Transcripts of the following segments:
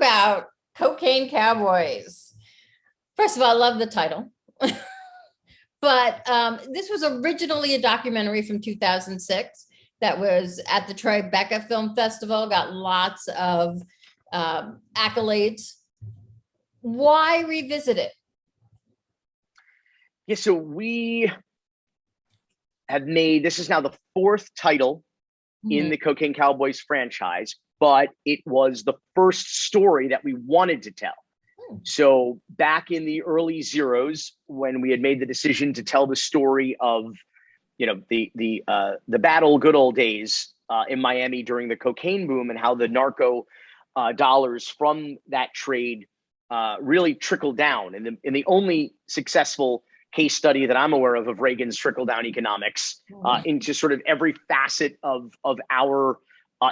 about Cocaine Cowboys. First of all, I love the title. But this was originally a documentary from 2006 that was at the Tribeca Film Festival, got lots of accolades. Why revisit it? Yeah, so we have made, this is now the fourth title in the Cocaine Cowboys franchise, but it was the first story that we wanted to tell. So back in the early zeros, when we had made the decision to tell the story of, you know, the bad old good old days in Miami during the cocaine boom, and how the narco dollars from that trade really trickled down, and the only successful case study that I'm aware of Reagan's trickle down economics into sort of every facet of our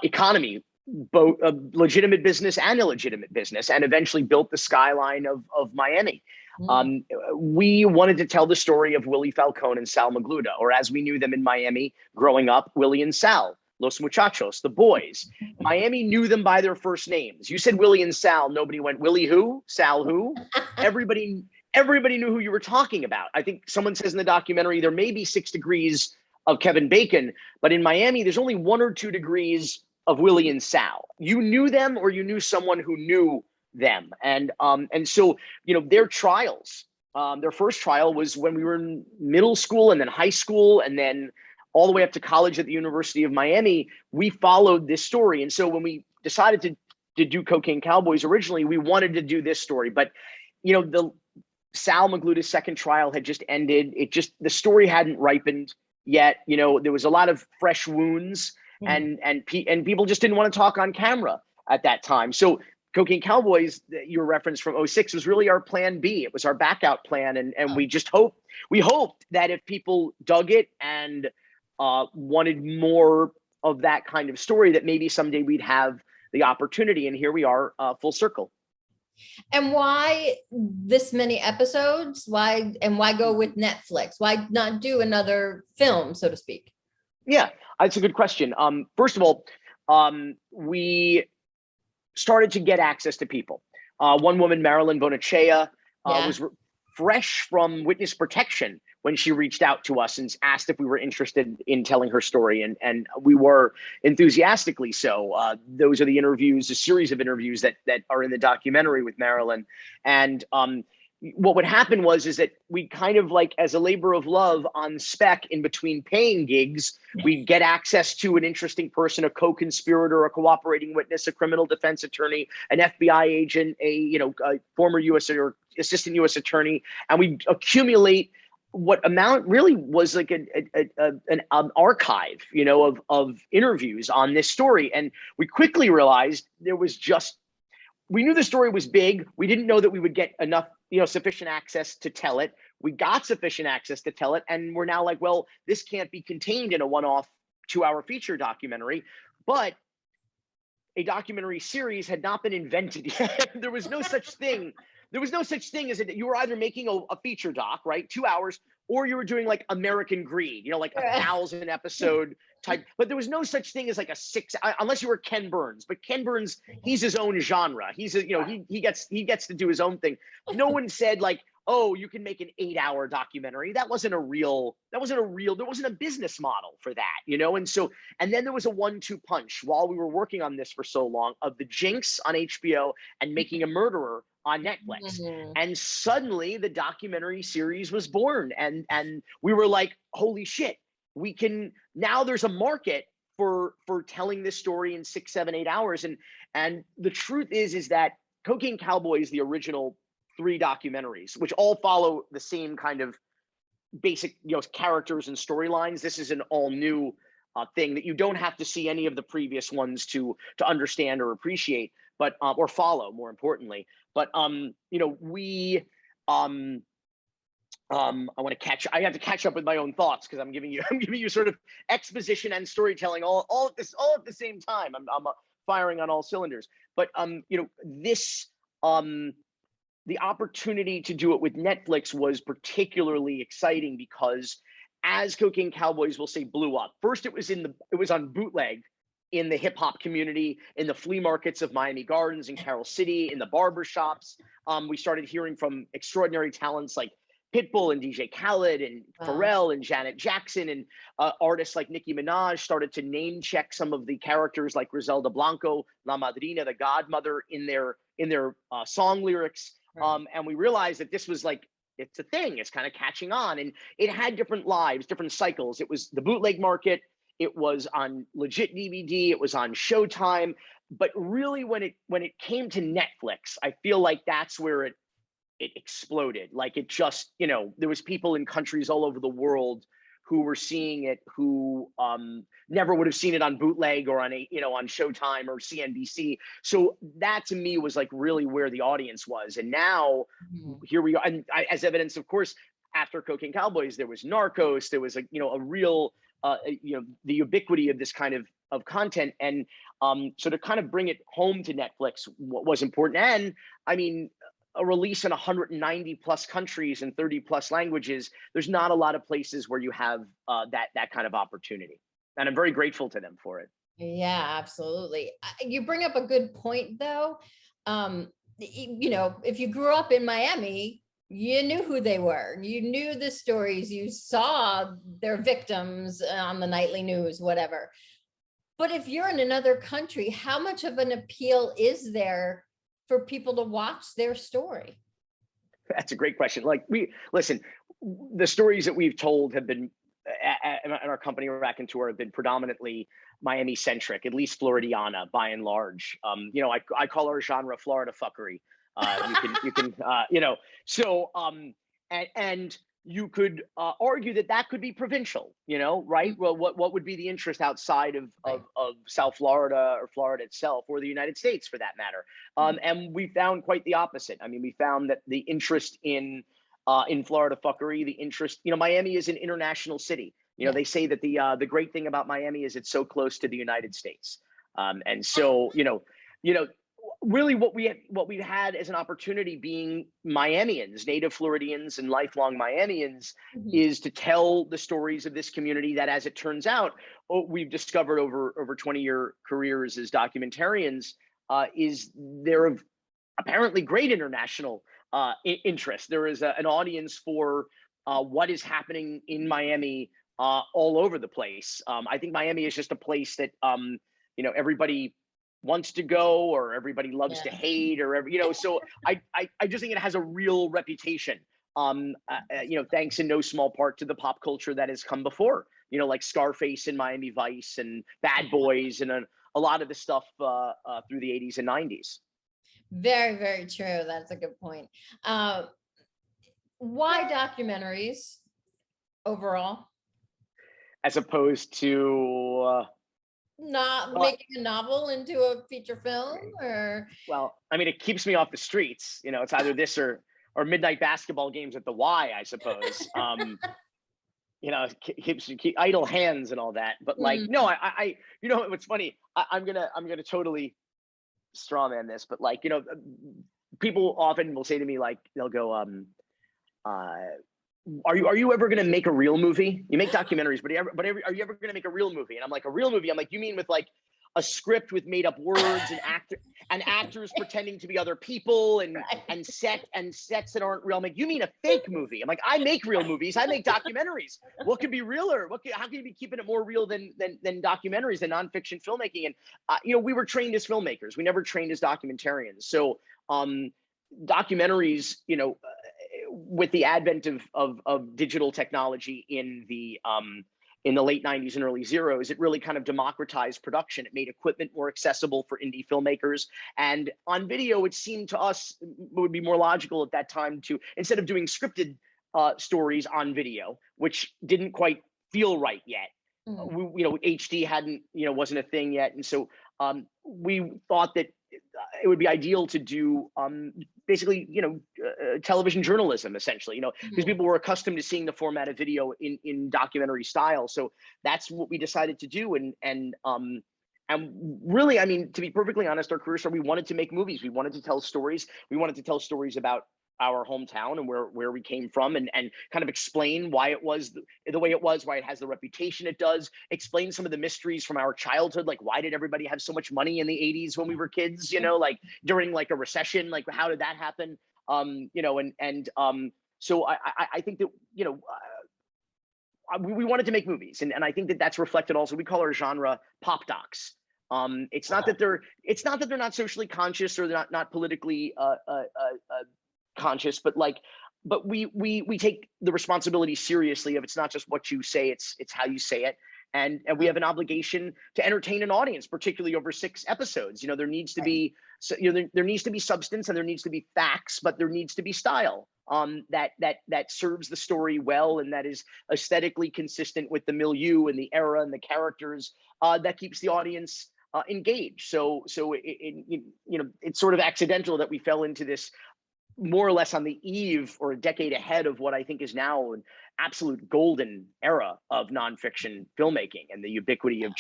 economy, both legitimate business and illegitimate business, and eventually built the skyline of Miami. We wanted to tell the story of Willy Falcone and Sal Magluta, or as we knew them in Miami growing up, Willy and Sal, Los Muchachos, the boys. Miami knew them by their first names. You said Willy and Sal, nobody went, Willy who? Sal who? Everybody knew who you were talking about. I think someone says in the documentary, there may be 6 degrees of Kevin Bacon, but in Miami, there's only 1 or 2 degrees of Willy and Sal. You knew them, or you knew someone who knew them. And so, you know, their trials, their first trial was when we were in middle school, and then high school, and then all the way up to college at the University of Miami. We followed this story. And so when we decided to do Cocaine Cowboys originally, we wanted to do this story. But, you know, the Sal Magluta's second trial had just ended. The story hadn't ripened yet. You know, there was a lot of fresh wounds, and people just didn't want to talk on camera at that time. So Cocaine Cowboys, your reference from '06, was really our plan B. It was our backout plan. And we just hoped that if people dug it and wanted more of that kind of story, that maybe someday we'd have the opportunity. And here we are, full circle. And why this many episodes? Why go with Netflix? Why not do another film, so to speak? Yeah, that's a good question. First of all, we started to get access to people. One woman, Marilyn Bonachea, was fresh from witness protection when she reached out to us and asked if we were interested in telling her story. And we were enthusiastically so. Those are the interviews, a series of interviews that are in the documentary with Marilyn. And what would happen is that we kind of, like, as a labor of love on spec in between paying gigs, we'd get access to an interesting person, a co-conspirator, a cooperating witness, a criminal defense attorney, an FBI agent, a former U.S. or assistant U.S. attorney, and we'd accumulate what amount really was like an archive, you know, of interviews on this story. And we quickly realized we knew the story was big. We didn't know that we would get enough, sufficient access to tell it. We got sufficient access to tell it. And we're now like, well, this can't be contained in a one-off 2-hour feature documentary. But a documentary series had not been invented yet. There was no such thing. There was no such thing as you were either making a feature doc, right, 2 hours, or you were doing like American Greed, like 1,000 episode type. But there was no such thing as like a 6, unless you were Ken Burns. But Ken Burns, he's his own genre. He's he gets to do his own thing. No one said like, oh, you can make an 8-hour documentary. There wasn't a business model for that, and then there was a 1-2 punch while we were working on this for so long of The Jinx on HBO and Making a Murderer on Netflix. Mm-hmm. And suddenly the documentary series was born, and we were like, holy shit, now there's a market for telling this story in 6, 7, 8 hours. And the truth is that Cocaine Cowboys, the original 3 documentaries, which all follow the same kind of basic, characters and storylines. This is an all new thing that you don't have to see any of the previous ones to understand or appreciate, but or follow, more importantly. But we I have to catch up with my own thoughts, because I'm giving you sort of exposition and storytelling all at the same time. I'm firing on all cylinders. But the opportunity to do it with Netflix was particularly exciting, because as Cocaine Cowboys will say blew up, first it was on bootleg in the hip hop community, in the flea markets of Miami Gardens and Carol City, in the barber shops. We started hearing from extraordinary talents like Pitbull and DJ Khaled and Pharrell and Janet Jackson, and artists like Nicki Minaj started to name check some of the characters like Griselda Blanco, La Madrina, the godmother, in their song lyrics. And we realized that this was like, it's a thing, it's kind of catching on, and it had different lives, different cycles. It was the bootleg market, it was on legit DVD, it was on Showtime, but really when it came to Netflix, I feel like that's where it exploded. Like, it just, there was people in countries all over the world who were seeing it, who never would have seen it on bootleg or on on Showtime or CNBC. So that to me was like really where the audience was. And now here we are, and as evidence, of course, after Cocaine Cowboys, there was Narcos, there was a real the ubiquity of this kind of content. And so to kind of bring it home to Netflix was important. And I mean, a release in 190 plus countries and 30 plus languages, there's not a lot of places where you have that kind of opportunity. And I'm very grateful to them for it. Yeah, absolutely. You bring up a good point though. If you grew up in Miami, you knew who they were. You knew the stories. You saw their victims on the nightly news, whatever. But if you're in another country, how much of an appeal is there for people to watch their story? That's a great question. Like, the stories that we've told have been in our company, Raconteur, have been predominantly Miami centric, at least Floridiana by and large. I call our genre Florida fuckery. And you could argue that could be provincial, right? Well, what would be the interest outside of South Florida or Florida itself, or the United States for that matter? And we found quite the opposite. I mean, we found that the interest in Florida fuckery, the interest, Miami is an international city. They say that the great thing about Miami is it's so close to the United States. And so, really what we've had as an opportunity, being Miamians, native Floridians and lifelong Miamians, is to tell the stories of this community that, as it turns out, we've discovered over 20-year careers as documentarians, is there of apparently great international interest. There is an audience for what is happening in Miami all over the place. I think Miami is just a place that everybody wants to go, or everybody loves to hate, or so I just think it has a real reputation, thanks in no small part to the pop culture that has come before, like Scarface and Miami Vice and Bad Boys and a lot of the stuff through the 80s and 90s. Very, very true. That's a good point. Why documentaries overall, as opposed to not making a novel into a feature film? Or, well, I mean, it keeps me off the streets. It's either this or midnight basketball games at the Y, I suppose. Keeps idle hands and all that. But like, no, I what's funny? I'm gonna totally straw man this, but like, people often will say to me, like, they'll go, are you ever going to make a real movie? You make documentaries, but are you ever going to make a real movie? And I'm like, a real movie? I'm like, you mean with like a script with made up words and actors pretending to be other people and sets that aren't real? I'm like, you mean a fake movie? I'm like, I make real movies. I make documentaries. What could be realer? How can you be keeping it more real than documentaries, than nonfiction filmmaking? And we were trained as filmmakers. We never trained as documentarians. So documentaries, with the advent of digital technology in the late 90s and early zeros, it really kind of democratized production. It made equipment more accessible for indie filmmakers. And on video, it seemed to us it would be more logical at that time to, instead of doing scripted stories on video, which didn't quite feel right yet. HD wasn't a thing yet. And so we thought that it would be ideal to do basically, television journalism, essentially, because people were accustomed to seeing the format of video in documentary style. So that's what we decided to do. And really, I mean, to be perfectly honest, our career started, we wanted to make movies. We wanted to tell stories. We wanted to tell stories about our hometown and where we came from, and kind of explain why it was the way it was, why it has the reputation it does, explain some of the mysteries from our childhood, like why did everybody have so much money in the 80s when we were kids, like during like a recession, like how did that happen? So I think that, we wanted to make movies, and I think that that's reflected also. We call our genre pop docs. It's not that they're not socially conscious or they're not politically conscious, but we take the responsibility seriously of it's not just what you say, it's how you say it. And we have an obligation to entertain an audience, particularly over 6 episodes. There needs to be there needs to be substance, and there needs to be facts, but there needs to be style that serves the story well, and that is aesthetically consistent with the milieu and the era and the characters, that keeps the audience engaged. So it's sort of accidental that we fell into this more or less on the eve or a decade ahead of what I think is now an absolute golden era of nonfiction filmmaking and the ubiquity of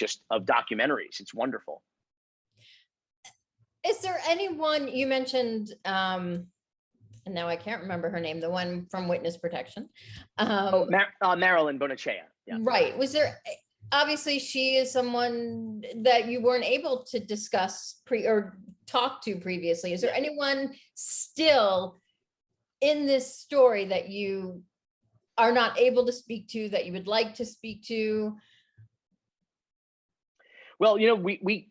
documentaries. It's wonderful. Is there anyone you mentioned, and now I can't remember her name, the one from Witness Protection? Marilyn Bonachea. Yeah. Right. Was there, obviously she is someone that you weren't able to discuss or talk to previously. Is there anyone still in this story that you are not able to speak to, that you would like to speak to? Well, we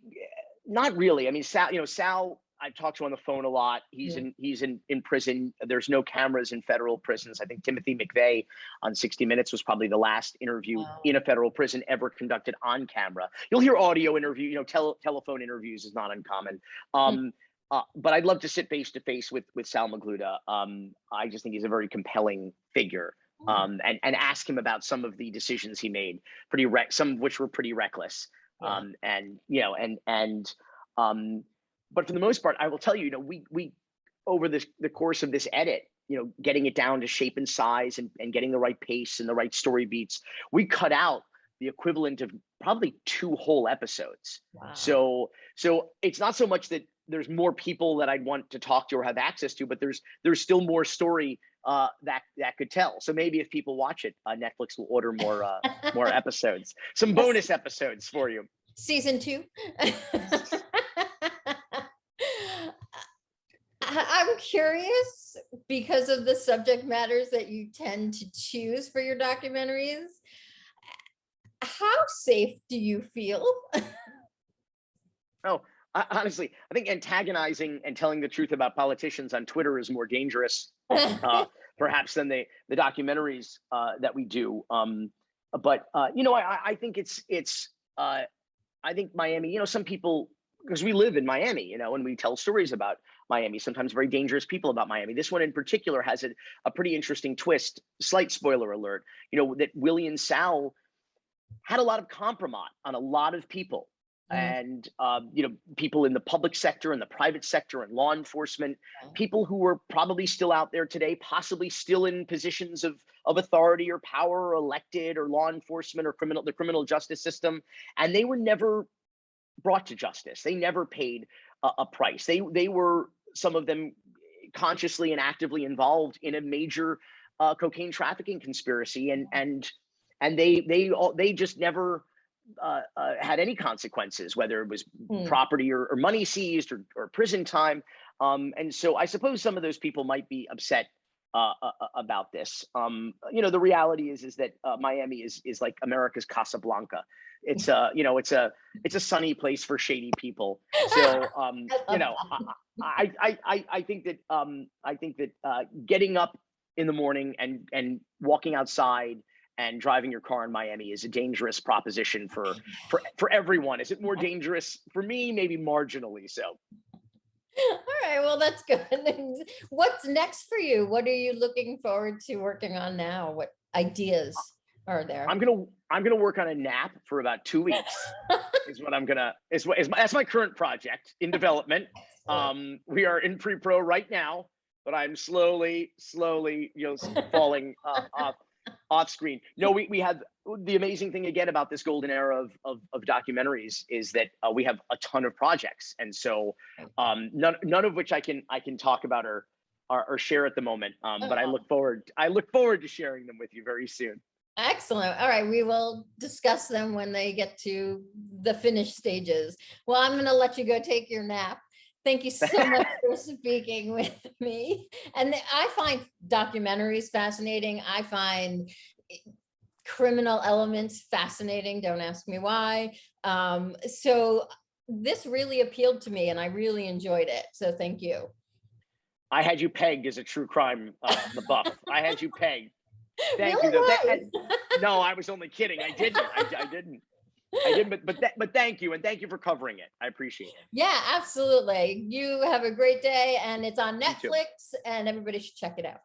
not really. I mean, Sal, I've talked to on the phone a lot. He's in prison. There's no cameras in federal prisons. I think Timothy McVeigh on 60 Minutes was probably the last interview in a federal prison ever conducted on camera. You'll hear audio interview, telephone interviews is not uncommon. But I'd love to sit face to face with Sal Magluta. I just think he's a very compelling figure. And ask him about some of the decisions he made, some of which were pretty reckless. But for the most part, I will tell you, we over the course of this edit, getting it down to shape and size and getting the right pace and the right story beats, we cut out the equivalent of probably 2 whole episodes. Wow. So it's not so much that there's more people that I'd want to talk to or have access to, but there's still more story that could tell. So maybe if people watch it, Netflix will order more episodes, some bonus episodes for you. Season 2. I'm curious, because of the subject matters that you tend to choose for your documentaries, how safe do you feel? Honestly, I think antagonizing and telling the truth about politicians on Twitter is more dangerous, perhaps, than the documentaries that we do. I think I think Miami. Some people, because we live in Miami, and we tell stories about Miami, sometimes very dangerous people about Miami. This one in particular has a pretty interesting twist. Slight spoiler alert. That Willy and Sal had a lot of compromise on a lot of people. And people in the public sector and the private sector and law enforcement, people who were probably still out there today, possibly still in positions of authority or power, or elected, or law enforcement, or the criminal justice system, and they were never brought to justice. They never paid a price. They were, some of them, consciously and actively involved in a major cocaine trafficking conspiracy, and they just never had any consequences, whether it was property or money seized or prison time. And so I suppose some of those people might be upset about this. The reality is that Miami is like America's Casablanca. It's it's a sunny place for shady people. So I think that getting up in the morning and walking outside and driving your car in Miami is a dangerous proposition for everyone. Is it more dangerous for me? Maybe marginally so. All right, well, that's good. What's next for you? What are you looking forward to working on now? What ideas are there? I'm gonna work on a nap for about 2 weeks. That's my current project in development. We are in pre-pro right now, but I'm slowly falling off screen. No, we have the amazing thing again about this golden era of documentaries is that we have a ton of projects, and so none of which I can talk about or or share at the moment. But I Oh. look forward to sharing them with you very soon. Excellent. All right. We will discuss them when they get to the finished stages. Well, I'm going to let you go take your nap. Thank you so much for speaking with me. And I find documentaries fascinating. I find criminal elements fascinating. Don't ask me why. So this really appealed to me and I really enjoyed it. So thank you. I had you pegged as a true crime buff. I had you pegged. Thank Really? you. No, I was only kidding. I didn't. But thank you, and thank you for covering it. I appreciate it. Yeah, absolutely. You have a great day, and it's on You too. Netflix, and everybody should check it out.